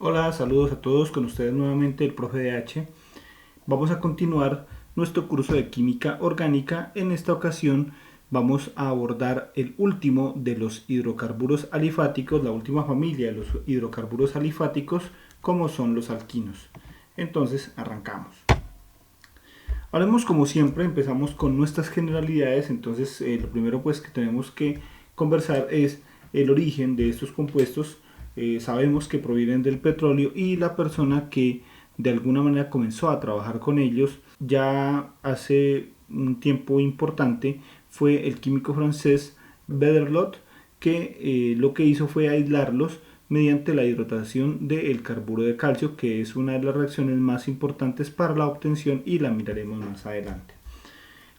Hola, saludos a todos, con ustedes nuevamente el profe DH. Vamos a continuar nuestro curso de química orgánica. En esta ocasión vamos a abordar el último de los hidrocarburos alifáticos, la última familia de los hidrocarburos alifáticos, como son los alquinos. Entonces, arrancamos. Hablemos como siempre, empezamos con nuestras generalidades. Entonces, lo primero pues que tenemos que conversar es el origen de estos compuestos. Sabemos que provienen del petróleo y la persona que de alguna manera comenzó a trabajar con ellos ya hace un tiempo importante fue el químico francés Bederlot, que lo que hizo fue aislarlos mediante la hidratación del carburo de calcio, que es una de las reacciones más importantes para la obtención y la miraremos más adelante.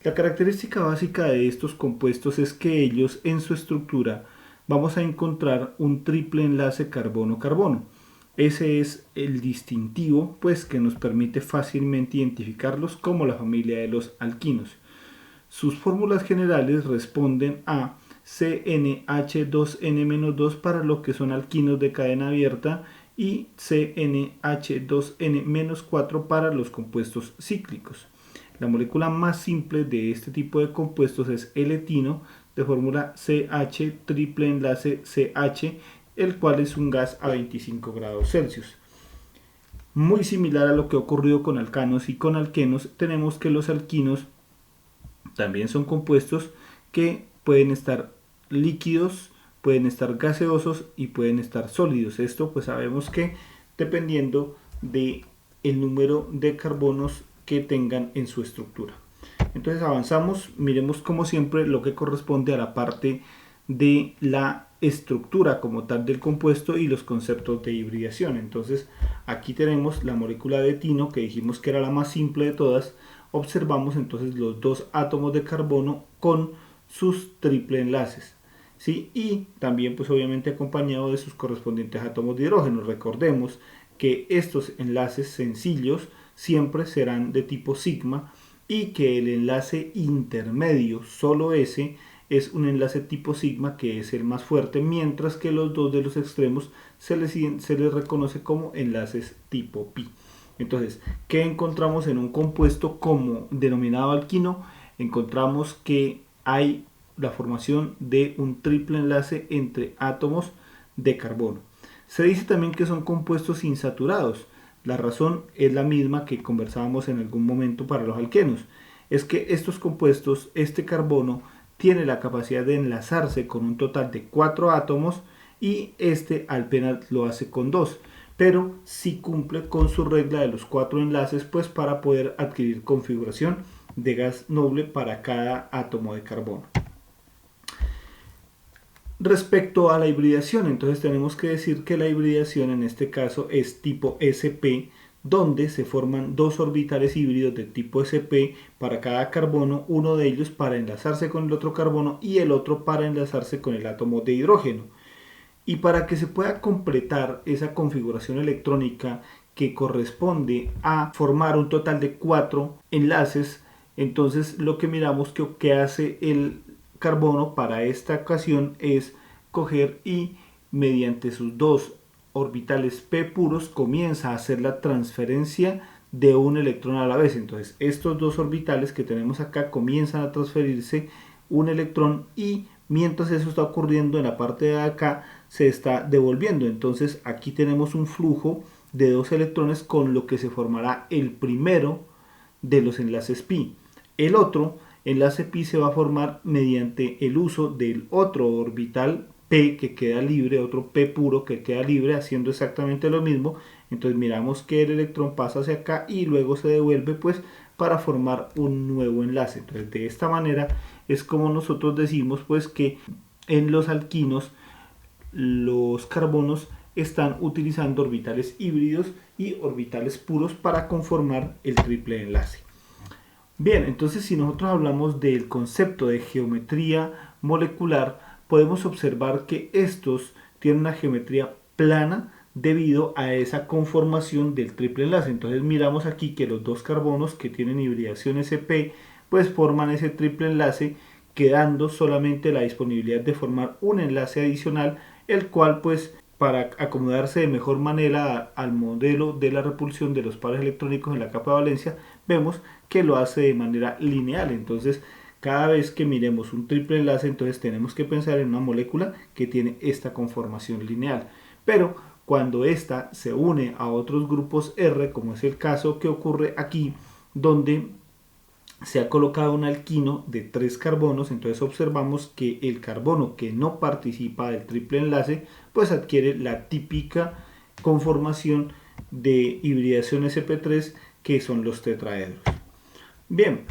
La característica básica de estos compuestos es que ellos en su estructura vamos a encontrar un triple enlace carbono-carbono. Ese es el distintivo pues que nos permite fácilmente identificarlos como la familia de los alquinos. Sus fórmulas generales responden a CnH2n-2 para lo que son alquinos de cadena abierta y CnH2n-4 para los compuestos cíclicos. La molécula más simple de este tipo de compuestos es el etino, de fórmula CH triple enlace CH, el cual es un gas a 25 grados Celsius. Muy similar a lo que ha ocurrido con alcanos y con alquenos, tenemos que los alquinos también son compuestos que pueden estar líquidos, pueden estar gaseosos y pueden estar sólidos. Esto pues sabemos que dependiendo de el número de carbonos que tengan en su estructura. Entonces avanzamos, miremos como siempre lo que corresponde a la parte de la estructura como tal del compuesto y los conceptos de hibridación. Entonces aquí tenemos la molécula de etino, que dijimos que era la más simple de todas. Observamos entonces los dos átomos de carbono con sus triple enlaces, ¿sí? Y también pues obviamente acompañado de sus correspondientes átomos de hidrógeno. Recordemos que estos enlaces sencillos siempre serán de tipo sigma y que el enlace intermedio, solo ese, es un enlace tipo sigma, que es el más fuerte, mientras que los dos de los extremos se les reconoce como enlaces tipo pi. Entonces, ¿qué encontramos en un compuesto como denominado alquino? Encontramos que hay la formación de un triple enlace entre átomos de carbono. Se dice también que son compuestos insaturados. La razón es la misma que conversábamos en algún momento para los alquenos. Es que estos compuestos, este carbono, tiene la capacidad de enlazarse con un total de 4 átomos y este apenas lo hace con 2, pero sí cumple con su regla de los 4 enlaces pues para poder adquirir configuración de gas noble para cada átomo de carbono. Respecto a la hibridación, entonces tenemos que decir que la hibridación en este caso es tipo sp, donde se forman dos orbitales híbridos de tipo sp para cada carbono, uno de ellos para enlazarse con el otro carbono y el otro para enlazarse con el átomo de hidrógeno. Y para que se pueda completar esa configuración electrónica que corresponde a formar un total de 4 enlaces, entonces lo que miramos que hace el carbono para esta ocasión es coger y mediante sus dos orbitales p puros comienza a hacer la transferencia de un electrón a la vez. Entonces estos dos orbitales que tenemos acá comienzan a transferirse un electrón y mientras eso está ocurriendo en la parte de acá se está devolviendo. Entonces aquí tenemos un flujo de dos electrones con lo que se formará el primero de los enlaces pi. El otro enlace pi se va a formar mediante el uso del otro orbital p que queda libre, otro p puro que queda libre, haciendo exactamente lo mismo. Entonces miramos que el electrón pasa hacia acá y luego se devuelve pues para formar un nuevo enlace. Entonces de esta manera es como nosotros decimos pues que en los alquinos los carbonos están utilizando orbitales híbridos y orbitales puros para conformar el triple enlace. Bien, entonces si nosotros hablamos del concepto de geometría molecular, podemos observar que estos tienen una geometría plana debido a esa conformación del triple enlace. Entonces miramos aquí que los dos carbonos que tienen hibridación sp pues forman ese triple enlace, quedando solamente la disponibilidad de formar un enlace adicional, el cual pues para acomodarse de mejor manera al modelo de la repulsión de los pares electrónicos en la capa de valencia, vemos que lo hace de manera lineal. Entonces, cada vez que miremos un triple enlace, entonces tenemos que pensar en una molécula que tiene esta conformación lineal. Pero cuando ésta se une a otros grupos R, como es el caso que ocurre aquí, donde se ha colocado un alquino de 3 carbonos, entonces observamos que el carbono que no participa del triple enlace, pues adquiere la típica conformación de hibridación sp3, que son los tetraedros. Bien,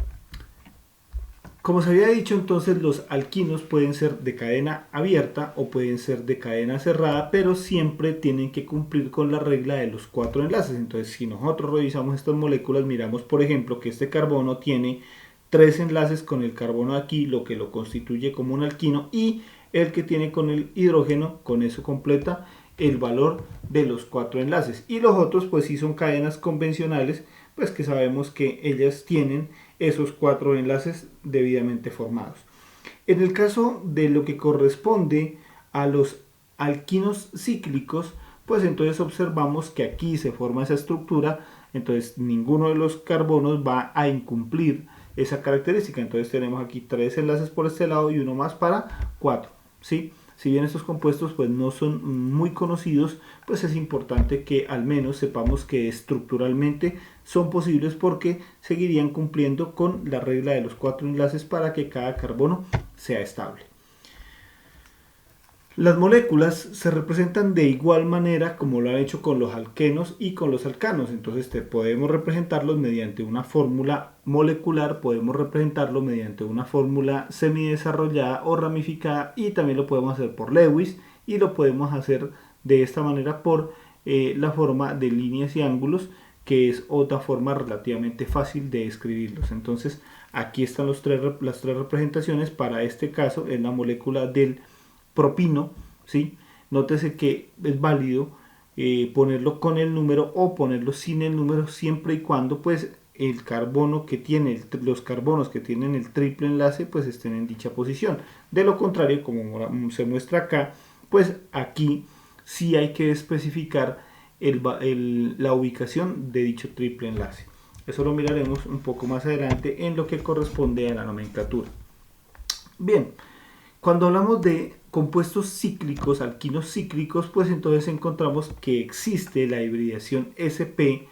como se había dicho, entonces los alquinos pueden ser de cadena abierta o pueden ser de cadena cerrada, pero siempre tienen que cumplir con la regla de los 4 enlaces. Entonces, si nosotros revisamos estas moléculas, miramos por ejemplo que este carbono tiene 3 enlaces con el carbono de aquí, lo que lo constituye como un alquino, y el que tiene con el hidrógeno, con eso completa el valor de los 4 enlaces. Y los otros pues sí son cadenas convencionales, pues que sabemos que ellas tienen esos 4 enlaces debidamente formados. En el caso de lo que corresponde a los alquinos cíclicos, pues entonces observamos que aquí se forma esa estructura, entonces ninguno de los carbonos va a incumplir esa característica. Entonces tenemos aquí 3 enlaces por este lado y uno más para 4, ¿sí? Si bien estos compuestos pues no son muy conocidos, pues es importante que al menos sepamos que estructuralmente son posibles, porque seguirían cumpliendo con la regla de los 4 enlaces para que cada carbono sea estable. Las moléculas se representan de igual manera como lo han hecho con los alquenos y con los alcanos. Entonces podemos representarlos mediante una fórmula molecular, podemos representarlo mediante una fórmula semidesarrollada o ramificada, y también lo podemos hacer por Lewis, y lo podemos hacer de esta manera por la forma de líneas y ángulos, que es otra forma relativamente fácil de escribirlos. Entonces aquí están las tres representaciones. Para este caso es la molécula del propino, ¿sí? Nótese que es válido ponerlo con el número o ponerlo sin el número, siempre y cuando pues el carbono que tiene, los carbonos que tienen el triple enlace, pues estén en dicha posición. De lo contrario, como se muestra acá, pues aquí sí hay que especificar la ubicación de dicho triple enlace. Eso lo miraremos un poco más adelante en lo que corresponde a la nomenclatura. Bien, cuando hablamos de compuestos cíclicos, alquinos cíclicos, pues entonces encontramos que existe la hibridación sp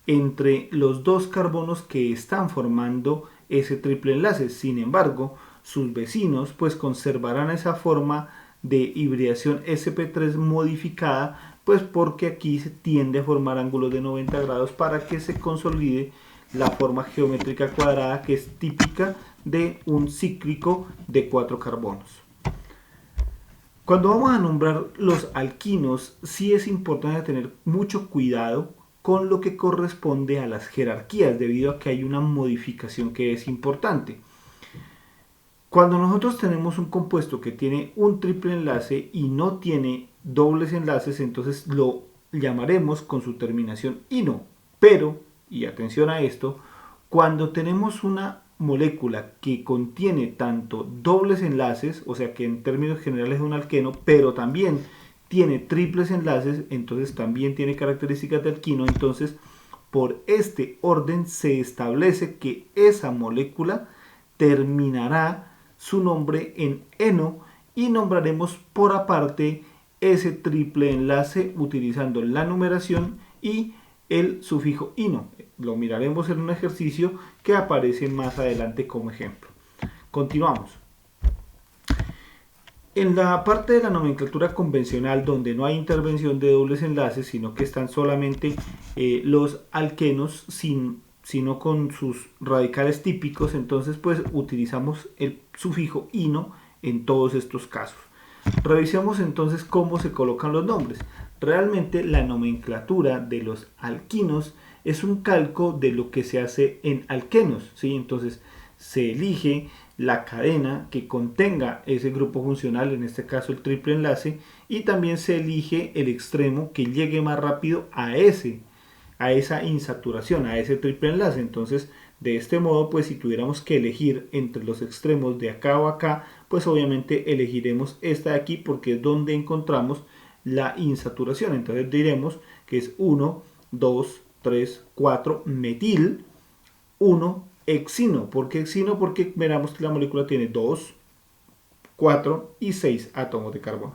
entre los dos carbonos que están formando ese triple enlace. Sin embargo, sus vecinos pues conservarán esa forma de hibridación sp3 modificada, pues porque aquí se tiende a formar ángulos de 90 grados para que se consolide la forma geométrica cuadrada, que es típica de un cíclico de 4 carbonos. Cuando vamos a nombrar los alquinos, sí es importante tener mucho cuidado con lo que corresponde a las jerarquías, debido a que hay una modificación que es importante. Cuando nosotros tenemos un compuesto que tiene un triple enlace y no tiene dobles enlaces, entonces lo llamaremos con su terminación ino. Pero, y atención a esto, cuando tenemos una molécula que contiene tanto dobles enlaces, o sea que en términos generales es un alqueno, pero también tiene triples enlaces, entonces también tiene características de alquino. Entonces, por este orden se establece que esa molécula terminará su nombre en eno, y nombraremos por aparte ese triple enlace utilizando la numeración y el sufijo ino. Lo miraremos en un ejercicio que aparece más adelante como ejemplo. Continuamos. En la parte de la nomenclatura convencional, donde no hay intervención de dobles enlaces, sino que están solamente los alquenos sino con sus radicales típicos, entonces pues utilizamos el sufijo ino en todos estos casos. Revisemos entonces cómo se colocan los nombres. Realmente la nomenclatura de los alquinos es un calco de lo que se hace en alquenos, ¿sí? Entonces se elige la cadena que contenga ese grupo funcional, en este caso el triple enlace, y también se elige el extremo que llegue más rápido a esa insaturación, a ese triple enlace. Entonces, de este modo, pues si tuviéramos que elegir entre los extremos de acá o acá, pues obviamente elegiremos esta de aquí, porque es donde encontramos la insaturación. Entonces diremos que es 1, 2, 3, 4 metil, 1 hexino. ¿Por qué hexino? Porque veremos que la molécula tiene 2, 4 y 6 átomos de carbono.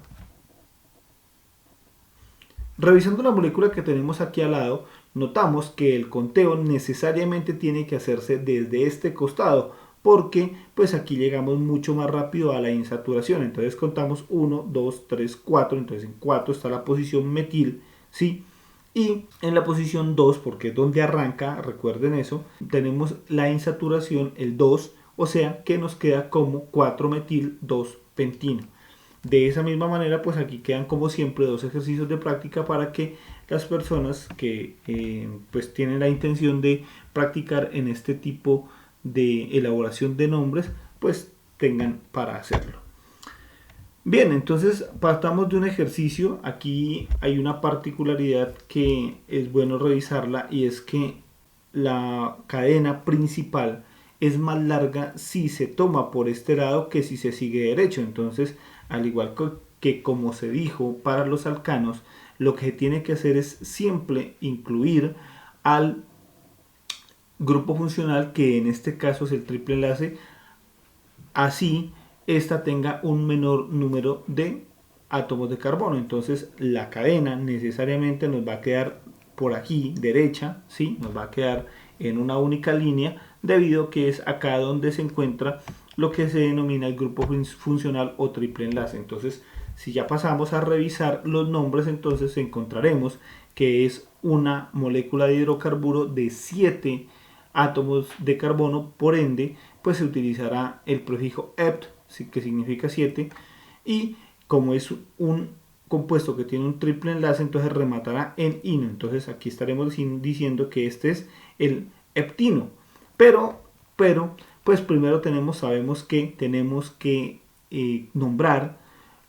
Revisando la molécula que tenemos aquí al lado, notamos que el conteo necesariamente tiene que hacerse desde este costado, porque pues aquí llegamos mucho más rápido a la insaturación. Entonces contamos 1, 2, 3, 4, entonces en 4 está la posición metil, ¿sí? Y en la posición 2, porque es donde arranca, recuerden eso, tenemos la insaturación, el 2, o sea que nos queda como 4 metil 2 pentino. De esa misma manera, pues aquí quedan como siempre dos ejercicios de práctica para que las personas que pues tienen la intención de practicar en este tipo de elaboración de nombres, pues tengan para hacerlo. Bien, entonces partamos de un ejercicio. Aquí hay una particularidad que es bueno revisarla, y es que la cadena principal es más larga si se toma por este lado que si se sigue derecho. Entonces, al igual que como se dijo para los alcanos, lo que se tiene que hacer es siempre incluir al grupo funcional, que en este caso es el triple enlace, así esta tenga un menor número de átomos de carbono. Entonces la cadena necesariamente nos va a quedar por aquí derecha, ¿sí? Nos va a quedar en una única línea, debido a que es acá donde se encuentra lo que se denomina el grupo funcional o triple enlace. Entonces, si ya pasamos a revisar los nombres, entonces encontraremos que es una molécula de hidrocarburo de 7 átomos de carbono, por ende pues se utilizará el prefijo -ept, que significa 7, y como es un compuesto que tiene un triple enlace, entonces rematará en ino. Entonces aquí estaremos diciendo que este es el heptino. Pero pues primero sabemos que tenemos que nombrar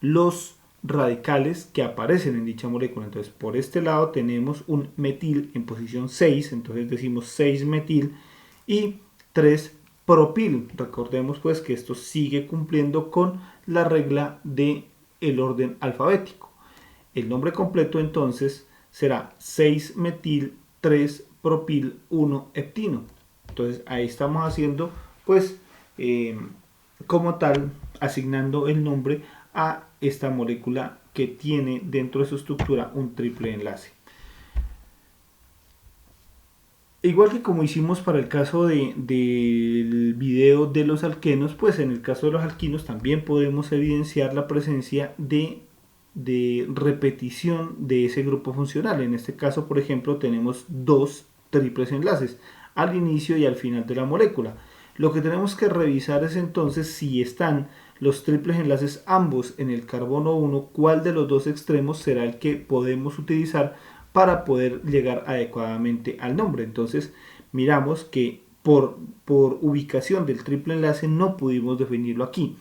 los radicales que aparecen en dicha molécula. Entonces por este lado tenemos un metil en posición 6, entonces decimos 6 metil, y 3 propil. Recordemos pues que esto sigue cumpliendo con la regla del orden alfabético. El nombre completo entonces será 6 metil 3 propil 1 heptino. Entonces ahí estamos haciendo pues como tal, asignando el nombre a esta molécula que tiene dentro de su estructura un triple enlace. Igual que como hicimos para el caso del video de los alquenos, pues en el caso de los alquinos también podemos evidenciar la presencia de repetición de ese grupo funcional. En este caso, por ejemplo, tenemos dos triples enlaces al inicio y al final de la molécula. Lo que tenemos que revisar es entonces si están los triples enlaces ambos en el carbono 1, cuál de los dos extremos será el que podemos utilizar para poder llegar adecuadamente al nombre. Entonces miramos que por ubicación del triple enlace no pudimos definirlo aquí.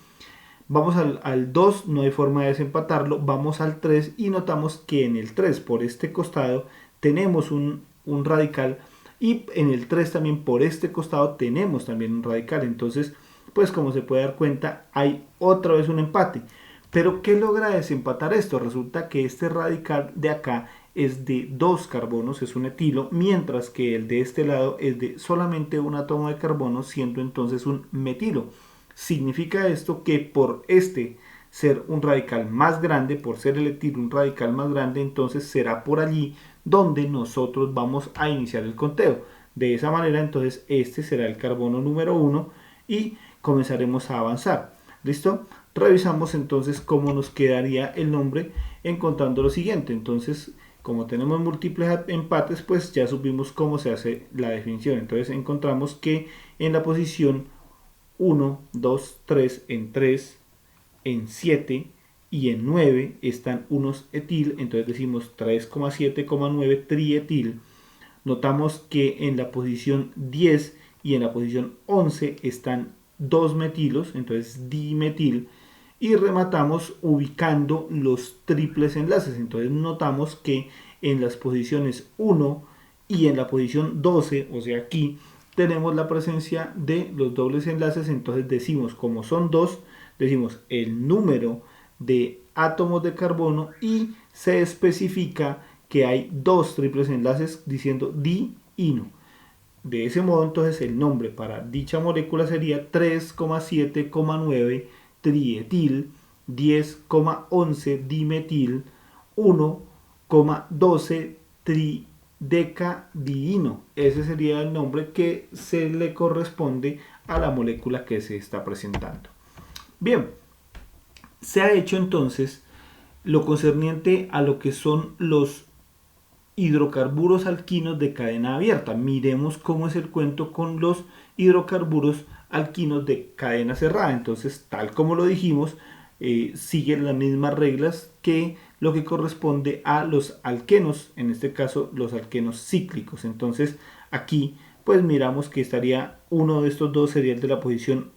Vamos al 2, no hay forma de desempatarlo. Vamos al 3 y notamos que en el 3, por este costado, tenemos un radical, y en el 3 también por este costado tenemos también un radical. Entonces, pues como se puede dar cuenta, hay otra vez un empate. Pero ¿qué logra desempatar esto? Resulta que este radical de acá es de 2 carbonos, es un etilo, mientras que el de este lado es de solamente un átomo de carbono, siendo entonces un metilo. Significa esto que por este ser un radical más grande, por ser el etilo un radical más grande, entonces será por allí donde nosotros vamos a iniciar el conteo. De esa manera entonces este será el carbono número 1 y comenzaremos a avanzar. ¿Listo? Revisamos entonces cómo nos quedaría el nombre encontrando lo siguiente. Entonces, como tenemos múltiples empates, pues ya supimos cómo se hace la definición. Entonces encontramos que en la posición 1, 2, 3, en 3, en 7 y en 9 están unos etil, entonces decimos 3,7,9 trietil. Notamos que en la posición 10 y en la posición 11 están 2 metilos, entonces dimetil, y rematamos ubicando los triples enlaces. Entonces notamos que en las posiciones 1 y en la posición 12, o sea aquí, tenemos la presencia de los dobles enlaces. Entonces decimos, como son dos, decimos el número de átomos de carbono y se especifica que hay dos triples enlaces diciendo di-ino. De ese modo, entonces, el nombre para dicha molécula sería 3,7,9 trietil, 10,11 dimetil, 1,12 tridecadiino. Ese sería el nombre que se le corresponde a la molécula que se está presentando. Bien, se ha hecho entonces lo concerniente a lo que son los hidrocarburos alquinos de cadena abierta. Miremos cómo es el cuento con los hidrocarburos alquinos de cadena cerrada. Entonces, tal como lo dijimos, siguen las mismas reglas que lo que corresponde a los alquenos, en este caso los alquenos cíclicos. Entonces, aquí pues miramos que estaría uno de estos dos, sería el de la posición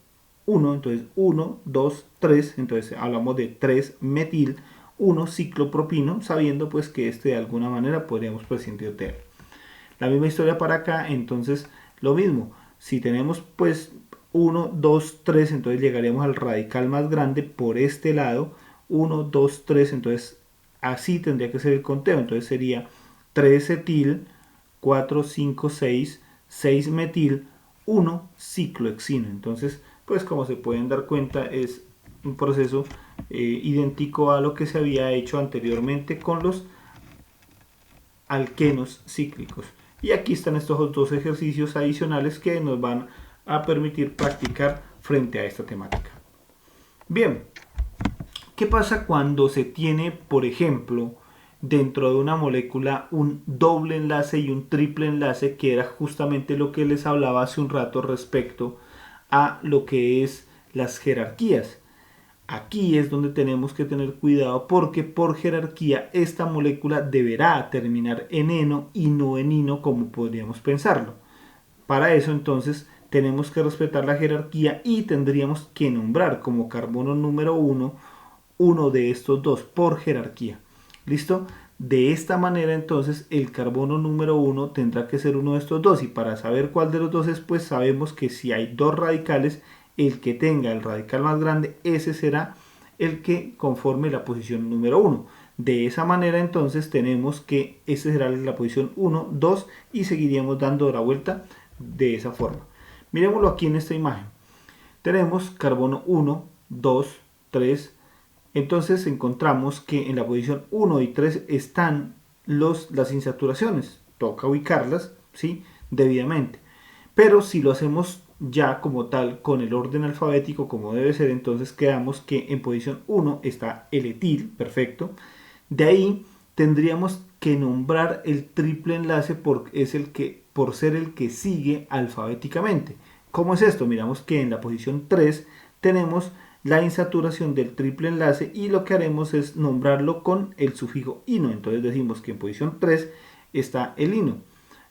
1, entonces 1, 2, 3, entonces hablamos de 3 metil 1 ciclopropino, sabiendo pues que de alguna manera podríamos prescindir de él. La misma historia para acá, entonces lo mismo, si tenemos pues 1, 2, 3, entonces llegaríamos al radical más grande por este lado, 1, 2, 3, entonces así tendría que ser el conteo, entonces sería 3 etil, 4, 5, 6, 6 metil, 1 ciclohexino. Entonces pues como se pueden dar cuenta es un proceso idéntico a lo que se había hecho anteriormente con los alquenos cíclicos. Y aquí están estos dos ejercicios adicionales que nos van a permitir practicar frente a esta temática. Bien, ¿qué pasa cuando se tiene, por ejemplo, dentro de una molécula un doble enlace y un triple enlace, que era justamente lo que les hablaba hace un rato respecto a lo que es las jerarquías? Aquí es donde tenemos que tener cuidado porque por jerarquía esta molécula deberá terminar en eno y no en ino como podríamos pensarlo. Para eso entonces tenemos que respetar la jerarquía y tendríamos que nombrar como carbono número 1 uno de estos dos por jerarquía. ¿Listo? De esta manera entonces el carbono número 1 tendrá que ser uno de estos dos, y para saber cuál de los dos es, pues sabemos que si hay dos radicales, el que tenga el radical más grande, ese será el que conforme la posición número 1. De esa manera entonces tenemos que esa será la posición 1, 2 y seguiríamos dando la vuelta de esa forma. Miremoslo aquí en esta imagen. Tenemos carbono 1, 2, 3. Entonces encontramos que en la posición 1 y 3 están las insaturaciones. Toca ubicarlas, ¿sí?, debidamente. Pero si lo hacemos ya como tal con el orden alfabético como debe ser, entonces quedamos que en posición 1 está el etil, perfecto. De ahí tendríamos que nombrar el triple enlace por ser el que sigue alfabéticamente. ¿Cómo es esto? Miramos que en la posición 3 tenemos la insaturación del triple enlace y lo que haremos es nombrarlo con el sufijo ino. Entonces decimos que en posición 3 está el ino.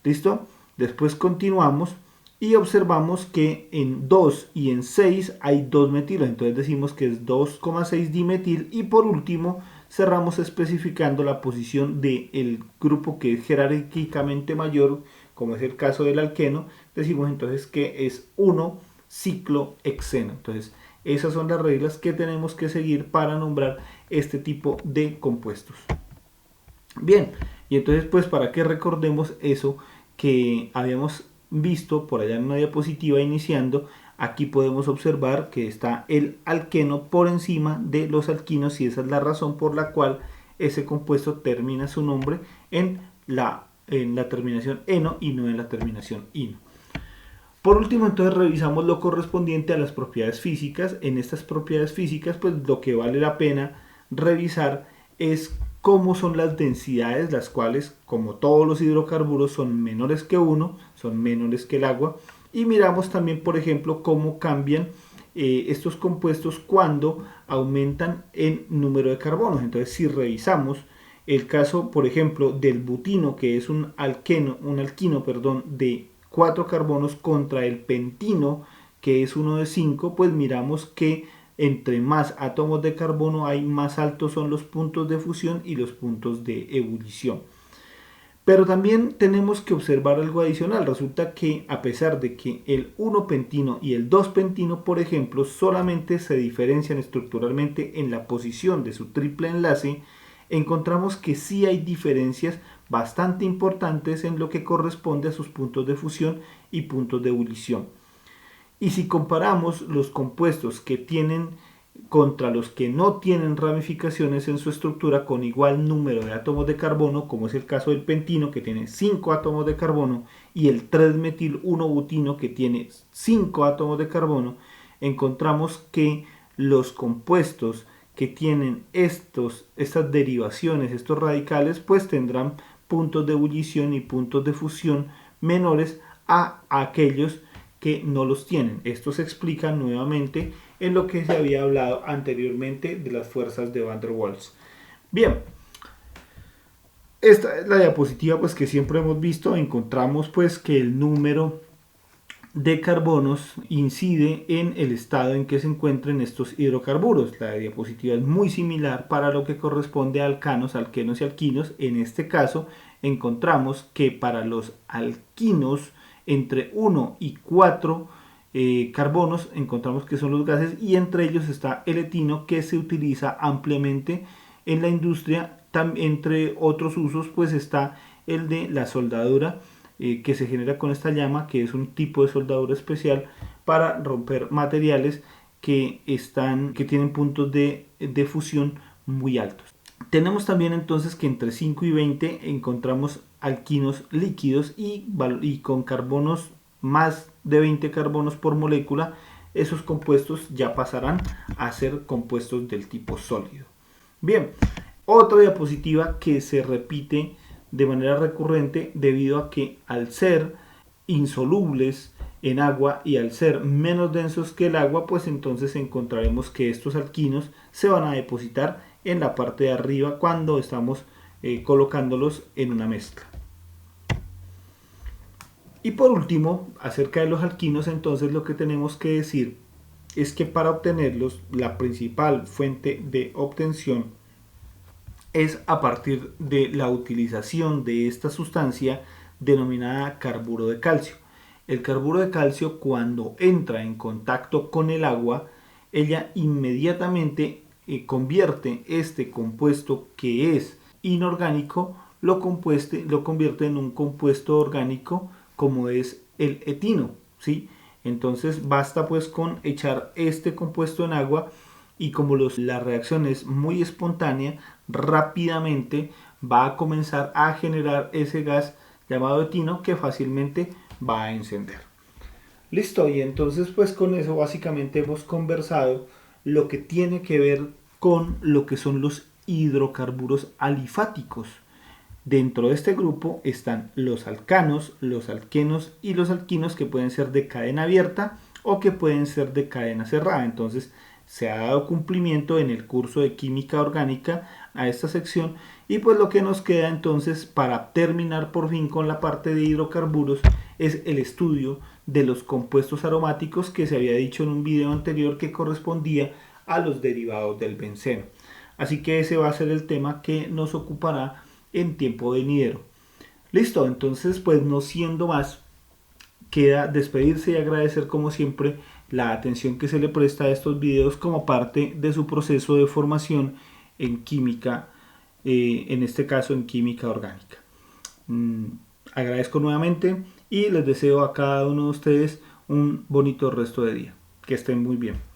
¿Listo? Después continuamos y observamos que en 2 y en 6 hay 2 metilos, entonces decimos que es 2,6 dimetil, y por último cerramos especificando la posición del grupo que es jerárquicamente mayor, como es el caso del alqueno, decimos entonces que es 1 ciclohexeno. Entonces esas son las reglas que tenemos que seguir para nombrar este tipo de compuestos. Bien, y entonces pues para que recordemos eso que habíamos visto por allá en una diapositiva iniciando, aquí podemos observar que está el alqueno por encima de los alquinos, y esa es la razón por la cual ese compuesto termina su nombre en la terminación eno y no en la terminación ino. Por último, entonces revisamos lo correspondiente a las propiedades físicas. En estas propiedades físicas, pues lo que vale la pena revisar es cómo son las densidades, las cuales, como todos los hidrocarburos, son menores que 1, son menores que el agua. Y miramos también, por ejemplo, cómo cambian estos compuestos cuando aumentan en número de carbonos. Entonces, si revisamos el caso, por ejemplo, del butino, que es un alquino de 4 carbonos, contra el pentino, que es uno de 5, pues miramos que entre más átomos de carbono hay, más altos son los puntos de fusión y los puntos de ebullición. Pero también tenemos que observar algo adicional. Resulta que a pesar de que el 1-pentino y el 2-pentino, por ejemplo, solamente se diferencian estructuralmente en la posición de su triple enlace, encontramos que sí hay diferencias bastante importantes en lo que corresponde a sus puntos de fusión y puntos de ebullición. Y si comparamos los compuestos que tienen contra los que no tienen ramificaciones en su estructura con igual número de átomos de carbono, como es el caso del pentino, que tiene 5 átomos de carbono, y el 3-metil-1-butino, que tiene 5 átomos de carbono, encontramos que los compuestos que tienen estas derivaciones, estos radicales, pues tendrán puntos de ebullición y puntos de fusión menores a aquellos que no los tienen. Esto se explica nuevamente en lo que se había hablado anteriormente de las fuerzas de Van der Waals. Bien, esta es la diapositiva pues que siempre hemos visto. Encontramos pues que el número de carbonos incide en el estado en que se encuentran estos hidrocarburos. La diapositiva es muy similar para lo que corresponde a alcanos, alquenos y alquinos. En este caso encontramos que para los alquinos entre 1 y 4 carbonos encontramos que son los gases, y entre ellos está el etino, que se utiliza ampliamente en la industria. Entre otros usos pues está el de la soldadura, que se genera con esta llama, que es un tipo de soldadura especial para romper materiales que tienen puntos de fusión muy altos. Tenemos también entonces que entre 5 y 20 encontramos alquinos líquidos, y con carbonos más de 20 carbonos por molécula, esos compuestos ya pasarán a ser compuestos del tipo sólido. Bien, otra diapositiva que se repite de manera recurrente debido a que al ser insolubles en agua y al ser menos densos que el agua, pues entonces encontraremos que estos alquinos se van a depositar en la parte de arriba cuando estamos colocándolos en una mezcla. Y por último, acerca de los alquinos, entonces lo que tenemos que decir es que para obtenerlos, la principal fuente de obtención es a partir de la utilización de esta sustancia denominada carburo de calcio. El carburo de calcio, cuando entra en contacto con el agua, ella inmediatamente convierte este compuesto que es inorgánico, lo convierte en un compuesto orgánico, como es el etino, ¿sí? Entonces basta pues con echar este compuesto en agua, y como la reacción es muy espontánea, rápidamente va a comenzar a generar ese gas llamado etino, que fácilmente va a encender. Listo, y entonces pues con eso básicamente hemos conversado lo que tiene que ver con lo que son los hidrocarburos alifáticos. Dentro de este grupo están los alcanos, los alquenos y los alquinos, que pueden ser de cadena abierta o que pueden ser de cadena cerrada. Entonces se ha dado cumplimiento en el curso de química orgánica a esta sección, y pues lo que nos queda entonces para terminar por fin con la parte de hidrocarburos es el estudio de los compuestos aromáticos, que se había dicho en un video anterior que correspondía a los derivados del benceno. Así que ese va a ser el tema que nos ocupará en tiempo venidero. Listo, entonces pues no siendo más, queda despedirse y agradecer como siempre la atención que se le presta a estos videos como parte de su proceso de formación en química, en este caso en química orgánica. Agradezco nuevamente y les deseo a cada uno de ustedes un bonito resto de día. Que estén muy bien.